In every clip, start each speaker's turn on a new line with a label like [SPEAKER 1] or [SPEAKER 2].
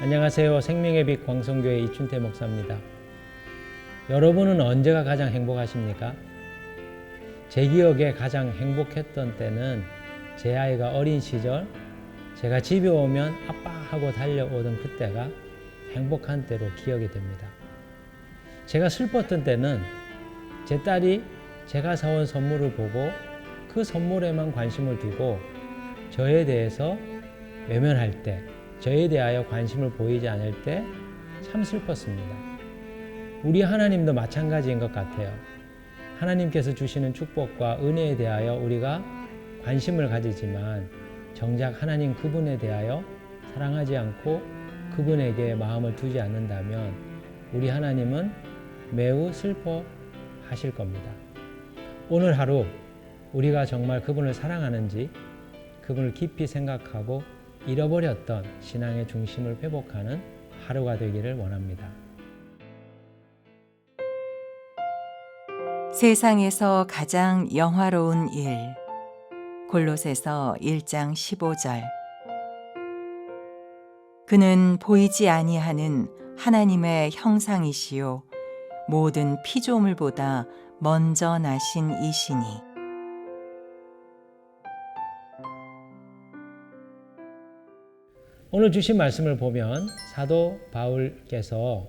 [SPEAKER 1] 안녕하세요. 생명의 빛 광성교회 이춘태 목사입니다. 여러분은 언제가 가장 행복하십니까? 제 기억에 가장 행복했던 때는 제 아이가 어린 시절 제가 집에 오면 아빠 하고 달려오던 그때가 행복한 때로 기억이 됩니다. 제가 슬펐던 때는 제 딸이 제가 사온 선물을 보고 그 선물에만 관심을 두고 저에 대해서 외면할 때, 저에 대하여 관심을 보이지 않을 때 참 슬펐습니다. 우리 하나님도 마찬가지인 것 같아요. 하나님께서 주시는 축복과 은혜에 대하여 우리가 관심을 가지지만 정작 하나님 그분에 대하여 사랑하지 않고 그분에게 마음을 두지 않는다면 우리 하나님은 매우 슬퍼하실 겁니다. 오늘 하루 우리가 정말 그분을 사랑하는지 그분을 깊이 생각하고 잃어버렸던 신앙의 중심을 회복하는 하루가 되기를 원합니다.
[SPEAKER 2] 세상에서 가장 영화로운 일. 골로새서 1장 15절. 그는 보이지 아니하는 하나님의 형상이시요 모든 피조물보다 먼저 나신 이시니.
[SPEAKER 1] 오늘 주신 말씀을 보면 사도 바울께서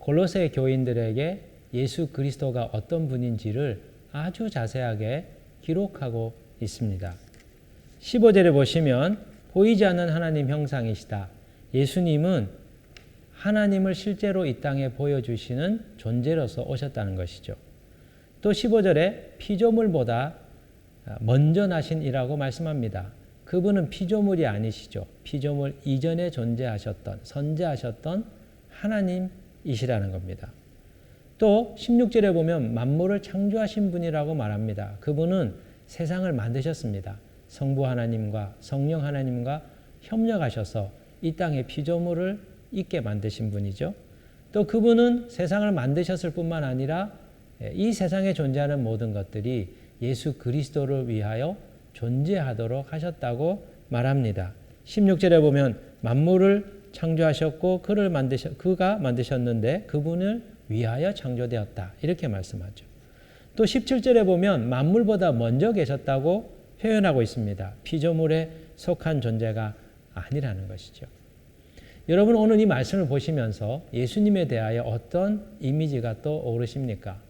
[SPEAKER 1] 골로새 교인들에게 예수 그리스도가 어떤 분인지를 아주 자세하게 기록하고 있습니다. 15절에 보시면 보이지 않는 하나님 형상이시다. 예수님은 하나님을 실제로 이 땅에 보여주시는 존재로서 오셨다는 것이죠. 또 15절에 피조물보다 먼저 나신 이라고 말씀합니다. 그분은 피조물이 아니시죠. 피조물 이전에 존재하셨던, 선재하셨던 하나님이시라는 겁니다. 또 16절에 보면 만물을 창조하신 분이라고 말합니다. 그분은 세상을 만드셨습니다. 성부 하나님과 성령 하나님과 협력하셔서 이 땅에 피조물을 있게 만드신 분이죠. 또 그분은 세상을 만드셨을 뿐만 아니라 이 세상에 존재하는 모든 것들이 예수 그리스도를 위하여 존재하도록 하셨다고 말합니다. 16절에 보면 만물을 창조하셨고 그가 만드셨는데 그분을 위하여 창조되었다. 이렇게 말씀하죠. 또 17절에 보면 만물보다 먼저 계셨다고 표현하고 있습니다. 피조물에 속한 존재가 아니라는 것이죠. 여러분 오늘 이 말씀을 보시면서 예수님에 대하여 어떤 이미지가 떠오르십니까?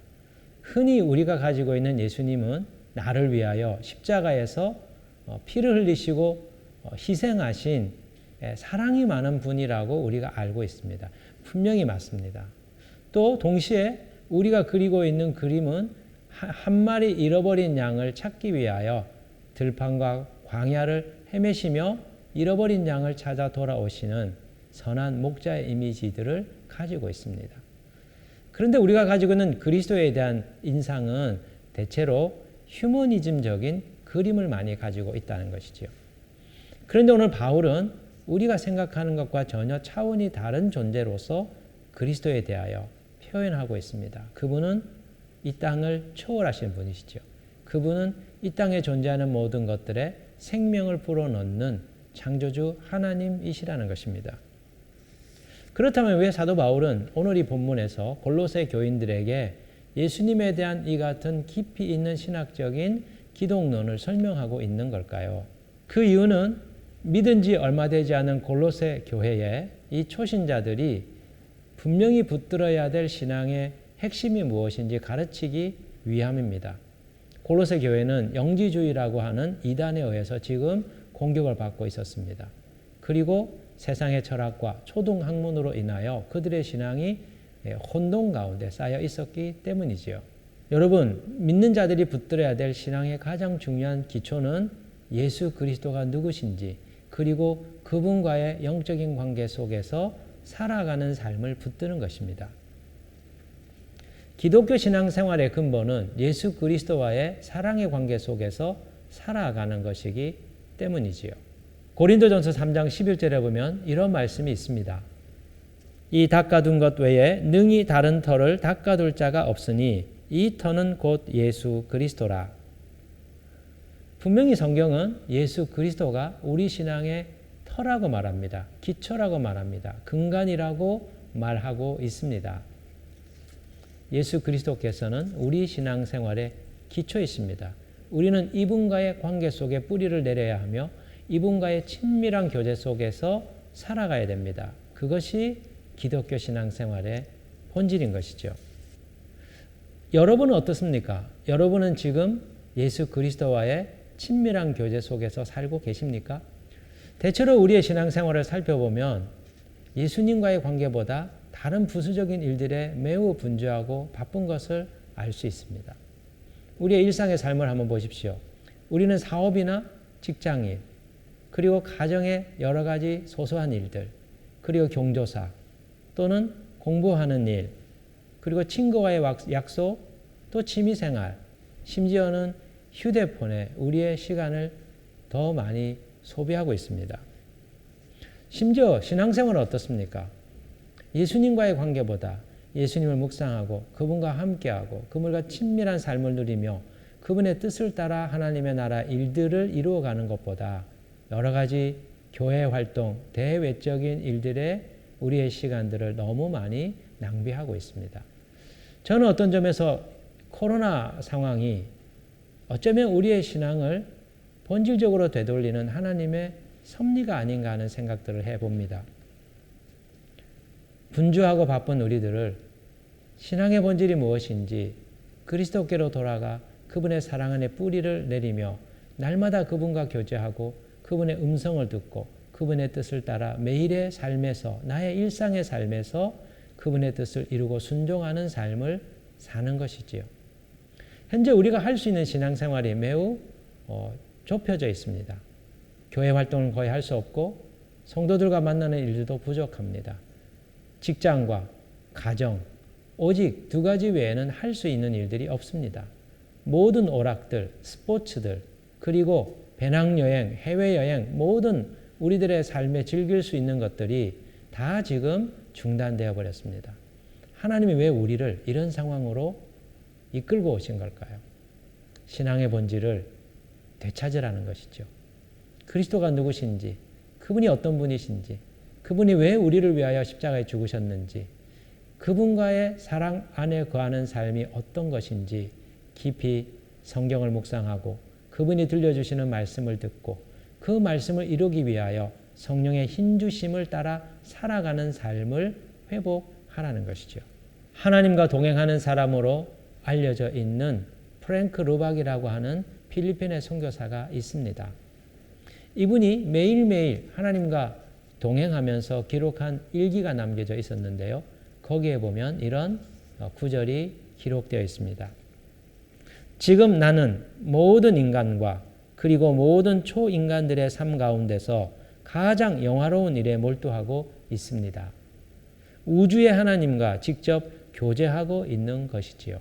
[SPEAKER 1] 흔히 우리가 가지고 있는 예수님은 나를 위하여 십자가에서 피를 흘리시고 희생하신 사랑이 많은 분이라고 우리가 알고 있습니다. 분명히 맞습니다. 또 동시에 우리가 그리고 있는 그림은 한 마리 잃어버린 양을 찾기 위하여 들판과 광야를 헤매시며 잃어버린 양을 찾아 돌아오시는 선한 목자의 이미지들을 가지고 있습니다. 그런데 우리가 가지고 있는 그리스도에 대한 인상은 대체로 휴머니즘적인 그림을 많이 가지고 있다는 것이죠. 그런데 오늘 바울은 우리가 생각하는 것과 전혀 차원이 다른 존재로서 그리스도에 대하여 표현하고 있습니다. 그분은 이 땅을 초월하신 분이시죠. 그분은 이 땅에 존재하는 모든 것들에 생명을 불어넣는 창조주 하나님이시라는 것입니다. 그렇다면 왜 사도 바울은 오늘 이 본문에서 골로새 교인들에게 예수님에 대한 이 같은 깊이 있는 신학적인 기독론을 설명하고 있는 걸까요? 그 이유는 믿은 지 얼마 되지 않은 골로새 교회에 이 초신자들이 분명히 붙들어야 될 신앙의 핵심이 무엇인지 가르치기 위함입니다. 골로새 교회는 영지주의라고 하는 이단에 의해서 지금 공격을 받고 있었습니다. 그리고 세상의 철학과 초등학문으로 인하여 그들의 신앙이 혼돈 가운데 쌓여 있었기 때문이지요. 여러분, 믿는 자들이 붙들어야 될 신앙의 가장 중요한 기초는 예수 그리스도가 누구신지 그리고 그분과의 영적인 관계 속에서 살아가는 삶을 붙드는 것입니다. 기독교 신앙생활의 근본은 예수 그리스도와의 사랑의 관계 속에서 살아가는 것이기 때문이지요. 고린도전서 3장 11절에 보면 이런 말씀이 있습니다. 이 닦아둔 것 외에 능히 다른 터를 닦아둘 자가 없으니 이 터는 곧 예수 그리스도라. 분명히 성경은 예수 그리스도가 우리 신앙의 터라고 말합니다. 기초라고 말합니다. 근간이라고 말하고 있습니다. 예수 그리스도께서는 우리 신앙생활의 기초이십니다. 우리는 이분과의 관계 속에 뿌리를 내려야 하며 이분과의 친밀한 교제 속에서 살아가야 됩니다. 그것이 기독교 신앙생활의 본질인 것이죠. 여러분은 어떻습니까? 여러분은 지금 예수 그리스도와의 친밀한 교제 속에서 살고 계십니까? 대체로 우리의 신앙생활을 살펴보면 예수님과의 관계보다 다른 부수적인 일들에 매우 분주하고 바쁜 것을 알 수 있습니다. 우리의 일상의 삶을 한번 보십시오. 우리는 사업이나 직장일, 그리고 가정의 여러 가지 소소한 일들, 그리고 경조사 또는 공부하는 일, 그리고 친구와의 약속, 또 취미생활, 심지어는 휴대폰에 우리의 시간을 더 많이 소비하고 있습니다. 심지어 신앙생활은 어떻습니까? 예수님과의 관계보다 예수님을 묵상하고 그분과 함께하고 그분과 친밀한 삶을 누리며 그분의 뜻을 따라 하나님의 나라 일들을 이루어가는 것보다 여러 가지 교회 활동, 대외적인 일들에 우리의 시간들을 너무 많이 낭비하고 있습니다. 저는 어떤 점에서 코로나 상황이 어쩌면 우리의 신앙을 본질적으로 되돌리는 하나님의 섭리가 아닌가 하는 생각들을 해봅니다. 분주하고 바쁜 우리들을 신앙의 본질이 무엇인지 그리스도께로 돌아가 그분의 사랑 안에 뿌리를 내리며 날마다 그분과 교제하고 그분의 음성을 듣고 그분의 뜻을 따라 매일의 삶에서 나의 일상의 삶에서 그분의 뜻을 이루고 순종하는 삶을 사는 것이지요. 현재 우리가 할 수 있는 신앙생활이 매우 좁혀져 있습니다. 교회 활동을 거의 할 수 없고 성도들과 만나는 일들도 부족합니다. 직장과 가정, 오직 두 가지 외에는 할 수 있는 일들이 없습니다. 모든 오락들, 스포츠들, 그리고 배낭여행, 해외여행, 모든 우리들의 삶에 즐길 수 있는 것들이 다 지금 중단되어 버렸습니다. 하나님이 왜 우리를 이런 상황으로 이끌고 오신 걸까요? 신앙의 본질을 되찾으라는 것이죠. 그리스도가 누구신지, 그분이 어떤 분이신지, 그분이 왜 우리를 위하여 십자가에 죽으셨는지, 그분과의 사랑 안에 거하는 삶이 어떤 것인지 깊이 성경을 묵상하고 그분이 들려주시는 말씀을 듣고 그 말씀을 이루기 위하여 성령의 힘주심을 따라 살아가는 삶을 회복하라는 것이죠. 하나님과 동행하는 사람으로 알려져 있는 프랭크 루박이라고 하는 필리핀의 선교사가 있습니다. 이분이 매일매일 하나님과 동행하면서 기록한 일기가 남겨져 있었는데요. 거기에 보면 이런 구절이 기록되어 있습니다. 지금 나는 모든 인간과 그리고 모든 초인간들의 삶 가운데서 가장 영화로운 일에 몰두하고 있습니다. 우주의 하나님과 직접 교제하고 있는 것이지요.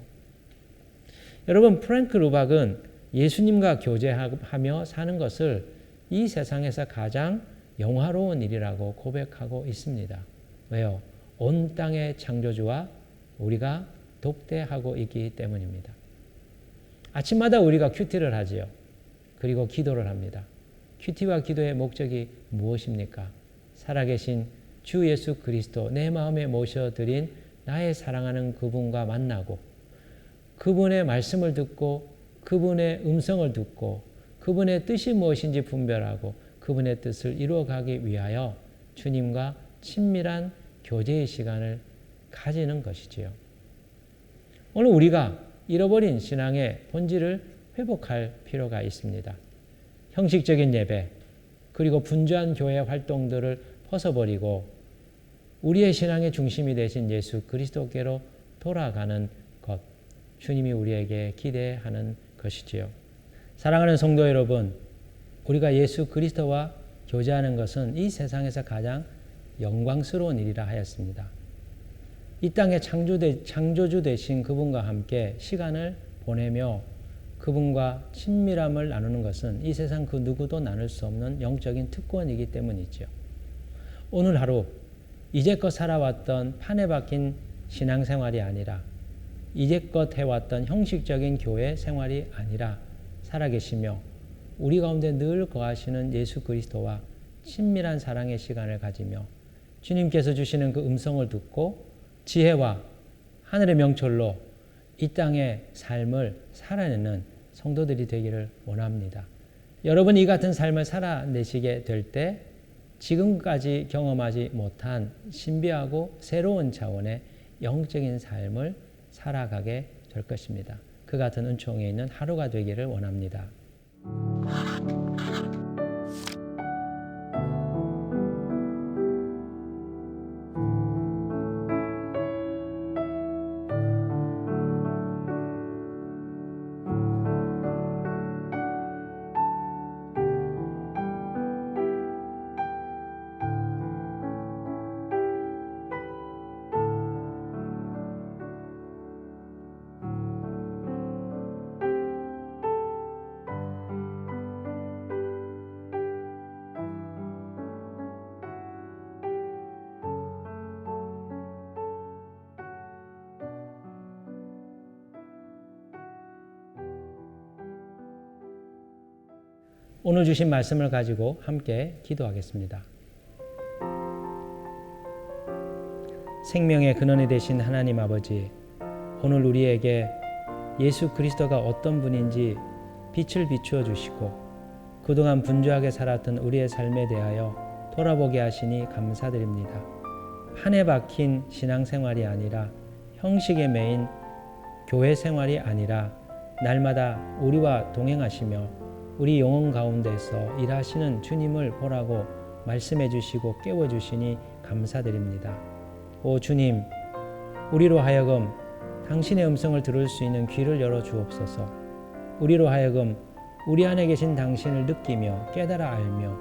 [SPEAKER 1] 여러분, 프랭크 루박은 예수님과 교제하며 사는 것을 이 세상에서 가장 영화로운 일이라고 고백하고 있습니다. 왜요? 온 땅의 창조주와 우리가 독대하고 있기 때문입니다. 아침마다 우리가 큐티를 하지요. 그리고 기도를 합니다. 큐티와 기도의 목적이 무엇입니까? 살아계신 주 예수 그리스도 내 마음에 모셔드린 나의 사랑하는 그분과 만나고 그분의 말씀을 듣고 그분의 음성을 듣고 그분의 뜻이 무엇인지 분별하고 그분의 뜻을 이루어가기 위하여 주님과 친밀한 교제의 시간을 가지는 것이지요. 오늘 우리가 잃어버린 신앙의 본질을 회복할 필요가 있습니다. 형식적인 예배, 그리고 분주한 교회 활동들을 벗어버리고 우리의 신앙의 중심이 되신 예수 그리스도께로 돌아가는 것, 주님이 우리에게 기대하는 것이지요. 사랑하는 성도 여러분, 우리가 예수 그리스도와 교제하는 것은 이 세상에서 가장 영광스러운 일이라 하였습니다. 이 땅의 창조주 되신 그분과 함께 시간을 보내며 그분과 친밀함을 나누는 것은 이 세상 그 누구도 나눌 수 없는 영적인 특권이기 때문이죠. 오늘 하루 이제껏 살아왔던 판에 박힌 신앙생활이 아니라 이제껏 해왔던 형식적인 교회 생활이 아니라 살아계시며 우리 가운데 늘 거하시는 예수 그리스도와 친밀한 사랑의 시간을 가지며 주님께서 주시는 그 음성을 듣고 지혜와 하늘의 명철로 이 땅의 삶을 살아내는 성도들이 되기를 원합니다. 여러분이 이 같은 삶을 살아내시게 될 때 지금까지 경험하지 못한 신비하고 새로운 차원의 영적인 삶을 살아가게 될 것입니다. 그 같은 은총에 있는 하루가 되기를 원합니다. 오늘 주신 말씀을 가지고 함께 기도하겠습니다. 생명의 근원이 되신 하나님 아버지, 오늘 우리에게 예수 그리스도가 어떤 분인지 빛을 비추어 주시고 그동안 분주하게 살았던 우리의 삶에 대하여 돌아보게 하시니 감사드립니다. 한해 박힌 신앙생활이 아니라 형식에 매인 교회 생활이 아니라 날마다 우리와 동행하시며 우리 영혼 가운데서 일하시는 주님을 보라고 말씀해 주시고 깨워 주시니 감사드립니다. 오 주님, 우리로 하여금 당신의 음성을 들을 수 있는 귀를 열어 주옵소서. 우리로 하여금 우리 안에 계신 당신을 느끼며 깨달아 알며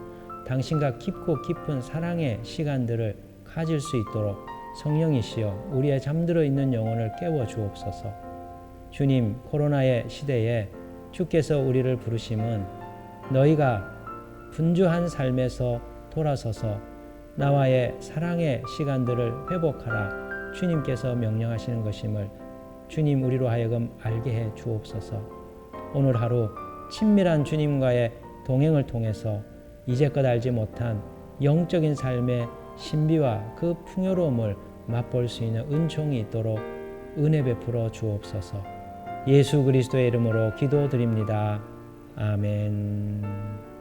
[SPEAKER 1] 당신과 깊고 깊은 사랑의 시간들을 가질 수 있도록 성령이시여 우리의 잠들어 있는 영혼을 깨워 주옵소서. 주님, 코로나의 시대에 주께서 우리를 부르심은 너희가 분주한 삶에서 돌아서서 나와의 사랑의 시간들을 회복하라 주님께서 명령하시는 것임을 주님 우리로 하여금 알게 해 주옵소서. 오늘 하루 친밀한 주님과의 동행을 통해서 이제껏 알지 못한 영적인 삶의 신비와 그 풍요로움을 맛볼 수 있는 은총이 있도록 은혜 베풀어 주옵소서. 예수 그리스도의 이름으로 기도드립니다. 아멘.